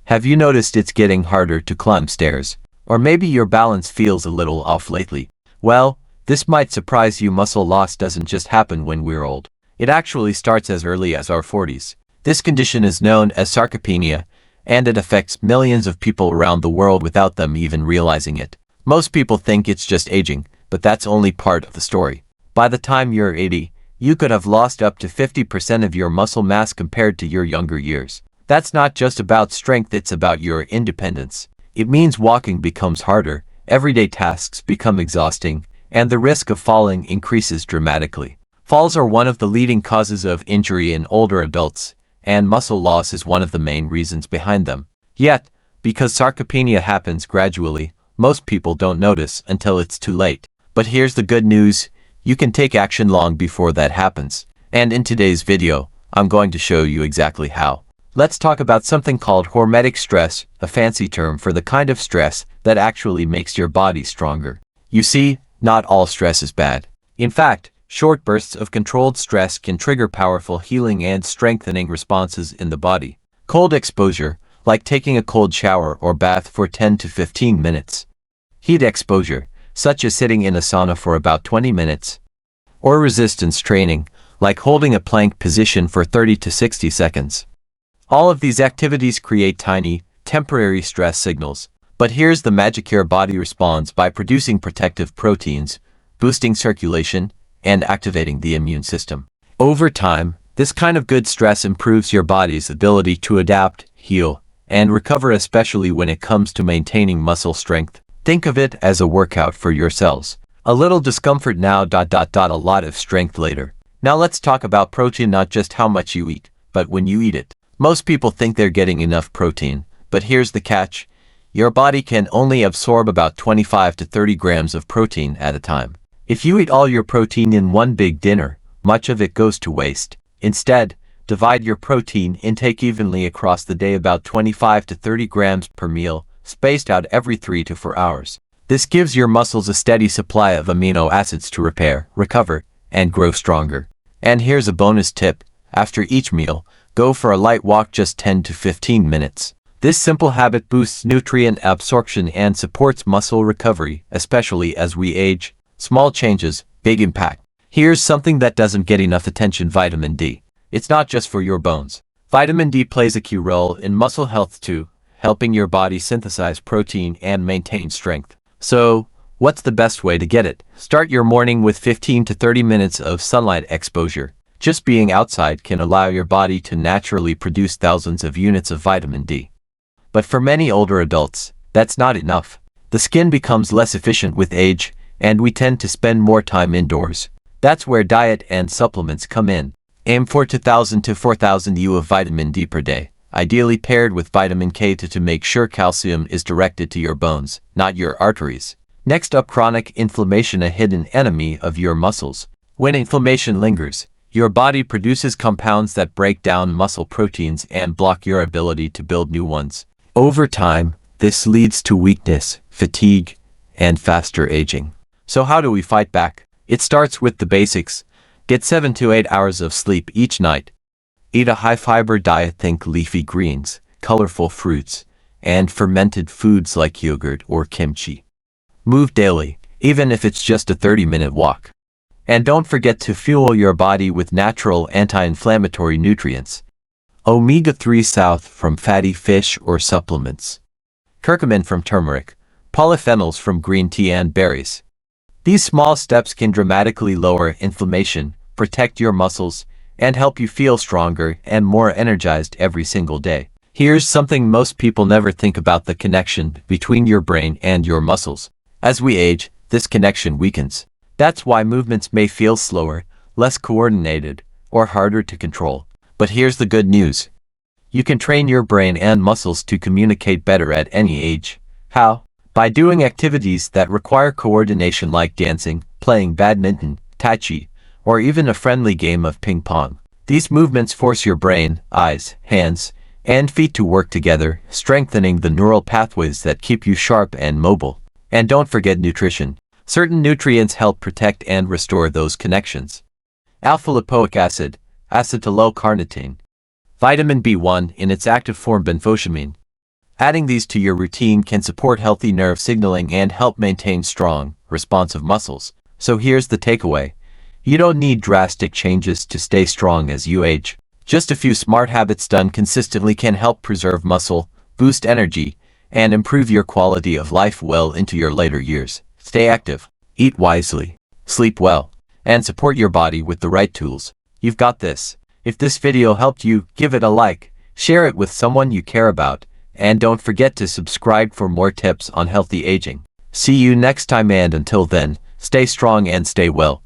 Have you noticed it's getting harder to climb stairs? Or maybe your balance feels a little off lately? Well, this might surprise you. Muscle loss doesn't just happen when we're old. It actually starts as early as our 40s. This condition is known as sarcopenia, and it affects millions of people around the world without them even realizing it. Most people think it's just aging, but that's only part of the story. By the time you're 80, you could have lost up to 50% of your muscle mass compared to your younger years. That's not just about strength, it's about your independence. It means walking becomes harder, everyday tasks become exhausting, and the risk of falling increases dramatically. Falls are one of the leading causes of injury in older adults, and muscle loss is one of the main reasons behind them. Yet, because sarcopenia happens gradually, most people don't notice until it's too late. But here's the good news, you can take action long before that happens. And in today's video, I'm going to show you exactly how. Let's talk about something called hormetic stress, a fancy term for the kind of stress that actually makes your body stronger. You see, not all stress is bad. In fact, short bursts of controlled stress can trigger powerful healing and strengthening responses in the body. Cold exposure, like taking a cold shower or bath for 10 to 15 minutes. Heat exposure, such as sitting in a sauna for about 20 minutes. Or resistance training, like holding a plank position for 30 to 60 seconds. All of these activities create tiny, temporary stress signals. But here's the magic: your body responds by producing protective proteins, boosting circulation, and activating the immune system. Over time, this kind of good stress improves your body's ability to adapt, heal, and recover, especially when it comes to maintaining muscle strength. Think of it as a workout for your cells. A little discomfort now, a lot of strength later. Now let's talk about protein, not just how much you eat, but when you eat it. Most people think they're getting enough protein, but here's the catch. Your body can only absorb about 25 to 30 grams of protein at a time. If you eat all your protein in one big dinner, much of it goes to waste. Instead, divide your protein intake evenly across the day, about 25 to 30 grams per meal, spaced out every 3 to 4 hours. This gives your muscles a steady supply of amino acids to repair, recover, and grow stronger. And here's a bonus tip. After each meal, go for a light walk, just 10 to 15 minutes. This simple habit boosts nutrient absorption and supports muscle recovery, especially as we age. Small changes, big impact. Here's something that doesn't get enough attention: vitamin D. It's not just for your bones. Vitamin D plays a key role in muscle health too, helping your body synthesize protein and maintain strength. So, what's the best way to get it? Start your morning with 15 to 30 minutes of sunlight exposure. Just being outside can allow your body to naturally produce thousands of units of vitamin D. But for many older adults, that's not enough. The skin becomes less efficient with age, and we tend to spend more time indoors. That's where diet and supplements come in. Aim for 2,000 to 4,000 U of vitamin D per day, ideally paired with vitamin K to make sure calcium is directed to your bones, not your arteries. Next up, chronic inflammation, a hidden enemy of your muscles. When inflammation lingers, your body produces compounds that break down muscle proteins and block your ability to build new ones. Over time, this leads to weakness, fatigue, and faster aging. So how do we fight back? It starts with the basics. Get 7 to 8 hours of sleep each night. Eat a high-fiber diet, think leafy greens, colorful fruits, and fermented foods like yogurt or kimchi. Move daily, even if it's just a 30-minute walk. And don't forget to fuel your body with natural anti-inflammatory nutrients. Omega-3 south from fatty fish or supplements. Curcumin from turmeric. Polyphenols from green tea and berries. These small steps can dramatically lower inflammation, protect your muscles, and help you feel stronger and more energized every single day. Here's something most people never think about: the connection between your brain and your muscles. As we age, this connection weakens. That's why movements may feel slower, less coordinated, or harder to control. But here's the good news. You can train your brain and muscles to communicate better at any age. How? By doing activities that require coordination, like dancing, playing badminton, tai chi, or even a friendly game of ping pong. These movements force your brain, eyes, hands, and feet to work together, strengthening the neural pathways that keep you sharp and mobile. And don't forget nutrition. Certain nutrients help protect and restore those connections. Alpha-lipoic acid, acetyl-L-carnitine. Vitamin B1 in its active form benfotiamine. Adding these to your routine can support healthy nerve signaling and help maintain strong, responsive muscles. So here's the takeaway. You don't need drastic changes to stay strong as you age. Just a few smart habits done consistently can help preserve muscle, boost energy, and improve your quality of life well into your later years. Stay active, eat wisely, sleep well, and support your body with the right tools. You've got this. If this video helped you, give it a like, share it with someone you care about, and don't forget to subscribe for more tips on healthy aging. See you next time, and until then, stay strong and stay well.